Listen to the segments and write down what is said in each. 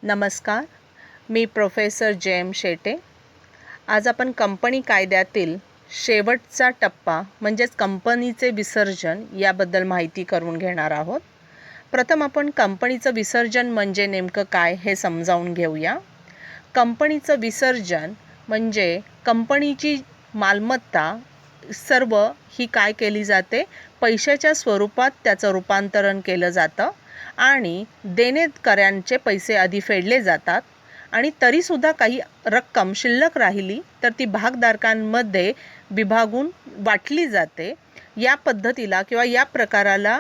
नमस्कार, मी professor J.M.. Shete. आज आपण कंपनी कायद्यातील शेवटचा टप्पा म्हणजेच कंपनीचे विसर्जन याबद्दल माहिती करून घेणार आहोत. प्रथम आपण कंपनीचं विसर्जन म्हणजे नेमकं काय हे समजावून घेऊया. कंपनीचं विसर्जन म्हणजे कंपनीची मालमत्ता सर्व ही काय केली जाते, पैशाच्या स्वरूपात त्याचं रूपांतरण केलं जातं आणि देणेकऱ्यांचे पैसे आधी फेडले जातात आणि तरीसुद्धा काही रक्कम शिल्लक राहिली तर ती भागधारकांमध्ये विभागून वाटली जाते. या पद्धतीला किंवा या प्रकाराला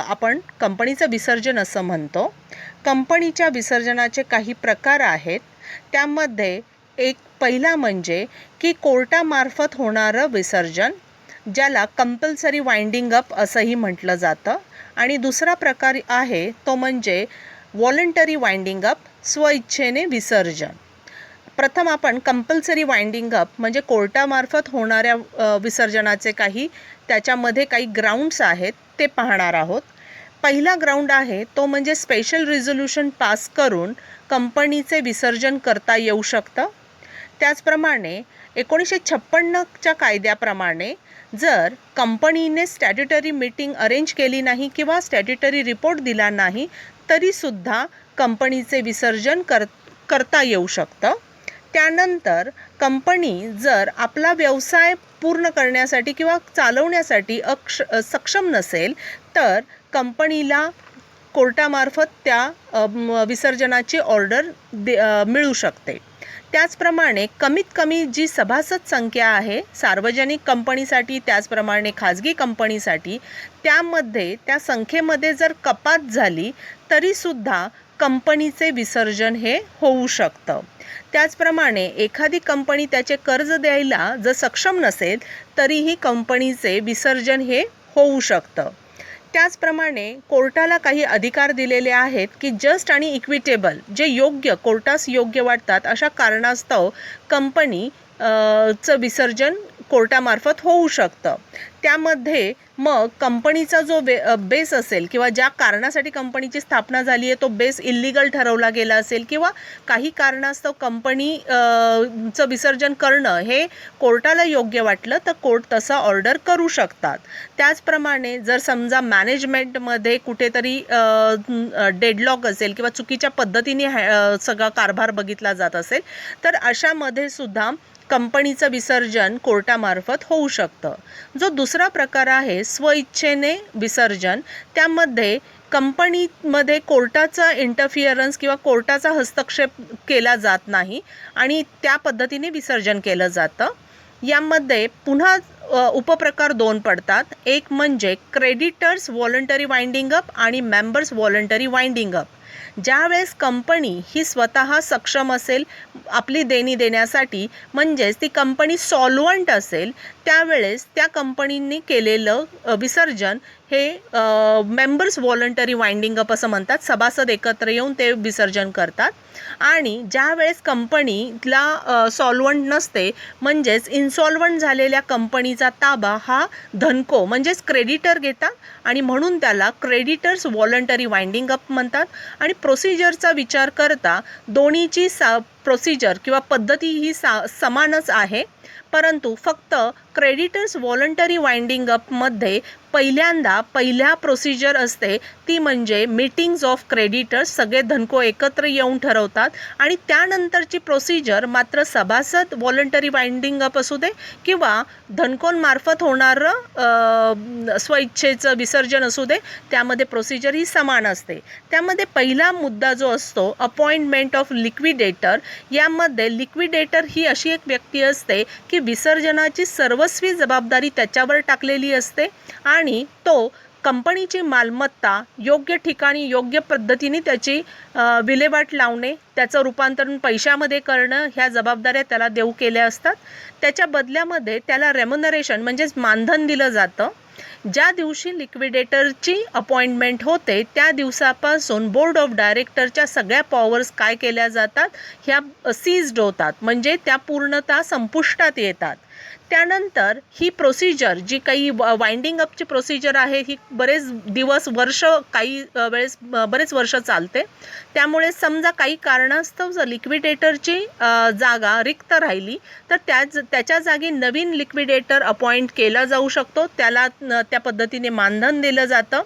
आपण कंपनीचं विसर्जन असं म्हणतो. कंपनीच्या विसर्जनाचे काही प्रकार आहेत. त्यामध्ये एक पहिला म्हणजे की कोर्टामार्फत होणारं विसर्जन, ज्याला कंपल्सरी वाइंडिंग अप असंही म्हटलं जातं. आणि दुसरा प्रकार आहे तो म्हणजे व्हॉलंटरी वाइंडिंग अप, स्वइच्छेने विसर्जन. प्रथम आपण कंपल्सरी वाइंडिंग अप म्हणजे कोर्टामार्फत होणाऱ्या विसर्जनाचे त्याच्यामध्ये काही ग्राउंड्स आहेत ते पाहणार आहोत. पहिला ग्राउंड आहे तो म्हणजे स्पेशल रिझोल्यूशन पास करून कंपनीचे विसर्जन करता येऊ शकतं. त्याचप्रमाणे 1956च्या कायद्याप्रमाणे जर कंपनीने स्टॅट्युटरी मीटिंग अरेंज केली नाही किंवा स्टॅट्युटरी रिपोर्ट दिला नाही तरीसुद्धा कंपनीचे विसर्जन करता येऊ शकतं. त्यानंतर कंपनी जर आपला व्यवसाय पूर्ण करण्यासाठी किंवा चालवण्यासाठी सक्षम नसेल तर कंपनीला कोर्टामार्फत त्या विसर्जनाची ऑर्डर मिळू शकते. त्याचप्रमाणे कमीत कमी जी सभासद संख्या आहे सार्वजनिक कंपनीसाठी त्याचप्रमाणे खाजगी कंपनीसाठी, त्यामध्ये त्या संख्येमध्ये जर कपात झाली तरीसुद्धा कंपनीचे विसर्जन हे होऊ शकतं. त्याचप्रमाणे एखादी कंपनी त्याचे कर्ज द्यायला जर सक्षम नसेल तरीही कंपनीचे विसर्जन हे होऊ शकतं. त्याचप्रमाणे कोर्टाला काही अधिकार दिलेले आहेत की जस्ट आणि इक्विटेबल, जे कोर्टास योग्य वाटतात अशा कारणास्तव कंपनीचं विसर्जन कोर्टामार्फत होऊ शकतं. त्यामध्ये मग कंपनीचा जो बेस असेल किंवा ज्या कारणासाठी कंपनीची स्थापना झाली आहे तो बेस इल्लीगल ठरवला गेला असेल किंवा काही कारणास्तव कंपनीचं विसर्जन करणं हे कोर्टाला योग्य वाटलं तर कोर्ट तसा ऑर्डर करू शकतात. त्याचप्रमाणे जर समजा मॅनेजमेंटमध्ये कुठेतरी डेडलॉक असेल किंवा चुकीच्या पद्धतीने सगळा कारभार बघितला जात असेल तर अशामध्ये सुद्धा कंपनीचं विसर्जन कोर्टामार्फत होऊ शकतं. जो दुसरा प्रकार आहे स्वइच्छेने विसर्जन, त्यामध्ये कंपनीमध्ये कोर्टाचा इंटरफिअरन्स किंवा कोर्टाचा हस्तक्षेप केला जात नाही आणि त्या पद्धतीने विसर्जन केलं जातं. यामध्ये पुन्हा उपप्रकार 2 पडतात. एक म्हणजे क्रेडिटर्स व्हॉलंटरी वाइंडिंग अप आणि मेंबर्स व्हॉलंटरी वाइंडिंग अप. ज्यावेळेस कंपनी ही स्वतः सक्षम असेल आपली देणी देण्यासाठी, म्हणजेच ती कंपनी सॉल्वंट असेल, त्यावेळेस त्या कंपनीने केलेलं विसर्जन हे मेंबर्स व्हॉलंटरी वाइंडिंग अप असं म्हणतात. सभासद एकत्र येऊन ते विसर्जन करतात. आणि ज्यावेळेस कंपनीला सॉल्वंट नसते म्हणजेच इन्सॉल्वंट झालेल्या कंपनीचा ताबा हा धनको म्हणजेच क्रेडिटर घेतात आणि म्हणून त्याला क्रेडिटर्स व्हॉलंटरी वाइंडिंग अप म्हणतात. आणि प्रोसिजरचा विचार करता दोन्हीची प्रोसिजर किंवा पद्धती ही समानच आहे, परंतु फक्त क्रेडिटर्स व्हॉलंटरी वाइंडिंग अपमध्ये पहिल्या प्रोसिजर असते ती म्हणजे मीटिंग्स ऑफ क्रेडिटर्स. सगळे धनको एकत्र येऊन ठरवतात आणि त्यानंतरची प्रोसिजर मात्र सभासद व्हॉलंटरी वाइंडिंग अप असू दे किंवा धनकोंमार्फत होणारं स्वइच्छेचं विसर्जन असू दे, त्यामध्ये प्रोसिजर ही समान असते. त्यामध्ये पहिला मुद्दा जो असतो अपॉइंटमेंट ऑफ लिक्विडेटर. यामध्ये लिक्विडेटर ही अशी एक व्यक्ती असते की विसर्जनाची सर्वस्वी जबाबदारी त्याच्यावर टाकलेली असते आणि तो कंपनीची मालमत्ता योग्य ठिकाणी योग्य पद्धतीने त्याची विल्हेवाट लावणे, त्याचं रूपांतरण पैशामध्ये करणं ह्या जबाबदाऱ्या त्याला देऊ केल्या असतात. त्याच्या बदल्यामध्ये त्याला रेम्युनरेशन म्हणजेच मानधन दिलं जातं. ज्या दिवशी लिक्विडेटरची अपॉइंटमेंट होते त्या दिवसापासून बोर्ड ऑफ डायरेक्टरच्या सगळ्या पॉवर्स काय केल्या जातात, ह्या सीज्ड होतात म्हणजे त्या पूर्णतः संपुष्टात येतात. त्यानंतर ही प्रोसिजर जी काही वाइंडिंग अपची प्रोसिजर आहे ही बरेच दिवस वर्ष काही वेळेस बरेच वर्ष चालते. त्यामुळे समजा काही कारणास्तव जर लिक्विडेटरची जागा रिक्त राहिली तर त्याच्या जागी नवीन लिक्विडेटर अपॉइंट केला जाऊ शकतो. त्याला त्या पद्धतीने मानधन दिलं जातं.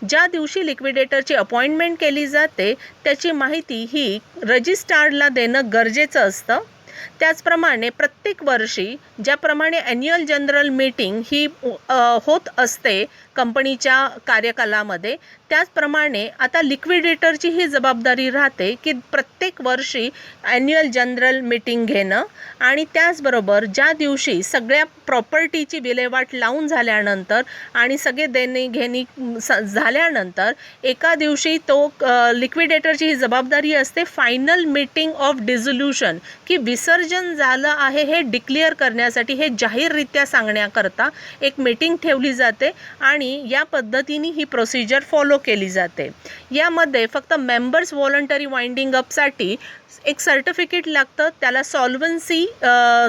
ज्या दिवशी लिक्विडेटरची अपॉइंटमेंट केली जाते त्याची माहिती ही रजिस्ट्रारला देणं गरजेचं असतं. त्याचप्रमाणे प्रत्येक वर्षी ज्याप्रमाणे ॲन्युअल जनरल मीटिंग ही होत असते कंपनीच्या कार्यकालामध्ये, त्याचप्रमाणे आता लिक्विडेटरची ही जबाबदारी राहते की प्रत्येक वर्षी ॲन्युअल जनरल मीटिंग घेणं आणि त्याचबरोबर ज्या दिवशी सगळ्या प्रॉपर्टीची विल्हेवाट लावून झाल्यानंतर आणि सगळे देणी घेणी झाल्यानंतर एका दिवशी तो लिक्विडेटरची ही जबाबदारी असते फायनल मीटिंग ऑफ डिझोल्युशन की विसर्जन झालं आहे हे डिक्लेअर करण्यासाठी, हे जाहीररित्या सांगण्याकरता एक मीटिंग ठेवली जाते आणि या पद्धतीने ही प्रोसिजर फॉलो केली जाते. यामध्ये फक्त मेंबर्स व्हॉलंटरी वाइंडिंग अपसाठी एक सर्टिफिकेट लागतं, त्याला सॉल्व्हन्सी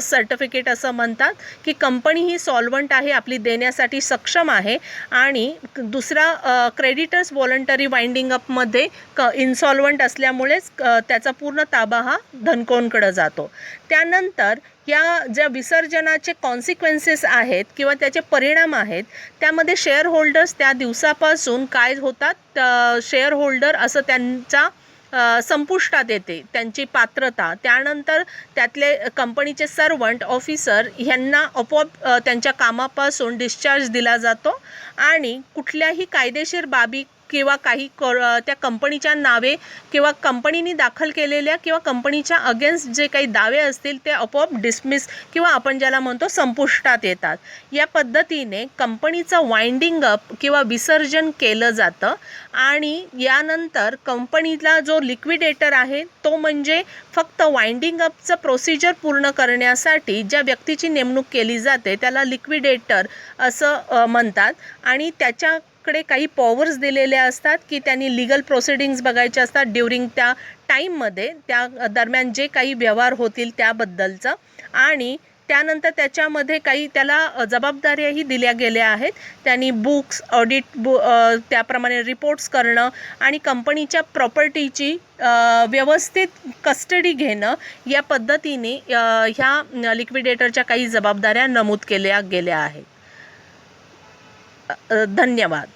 सर्टिफिकेट असं म्हणतात की कंपनी ही सॉल्व्हंट आहे, आपली देण्यासाठी सक्षम आहे. आणि दुसरा क्रेडिटर्स व्हॉलंटरी वाइंडिंग अपमध्ये इन्सॉल्व्हंट असल्यामुळेच त्याचा पूर्ण ताबा हा धनकोंकडे जातो. त्यानंतर या ज्या विसर्जनाचे कॉन्सिक्वेन्सेस आहेत किंवा त्याचे परिणाम आहेत त्यामध्ये शेअर होल्डर्स त्या दिवसापासून काय होतात, शेअर होल्डर असं त्यांचा संपुष्टात येते, त्यांची पात्रता. त्यानंतर त्यातले कंपनीचे सर्वंट ऑफिसर ह्यांना आपोआप त्यांच्या कामापासून डिस्चार्ज दिला जातो आणि कुठल्याही कायदेशीर बाबी किंवा काही त्या कंपनीच्या नावे किंवा कंपनीने दाखल केलेल्या किंवा कंपनीच्या अगेन्स्ट जे काही दावे असतील ते आपोआप डिसमिस किंवा आपण ज्याला म्हणतो संपुष्टात येतात. या पद्धतीने कंपनीचं वाइंडिंग अप किंवा विसर्जन केलं जातं आणि यानंतर कंपनीला जो लिक्विडेटर आहे तो म्हणजे फक्त वाइंडिंग अपचं प्रोसिजर पूर्ण करण्यासाठी ज्या व्यक्तीची नेमणूक केली जाते त्याला लिक्विडेटर असं म्हणतात आणि त्याच्या कडे काही पॉवर्स दिलेल्या असतात की त्यांनी लीगल प्रोसिडिंग्स बघायचे असतात ड्युरिंग त्या टाईममध्ये, त्या दरम्यान जे काही व्यवहार होतील त्याबद्दलचं. आणि त्यानंतर त्याच्यामध्ये काही त्याला जबाबदाऱ्याही दिल्या गेल्या आहेत. त्यांनी बुक्स ऑडिट त्याप्रमाणे रिपोर्ट्स करणं आणि कंपनीच्या प्रॉपर्टीची व्यवस्थित कस्टडी घेणं या पद्धतीने ह्या लिक्विडेटरच्या काही जबाबदाऱ्या नमूद केल्या गेल्या आहेत. धन्यवाद.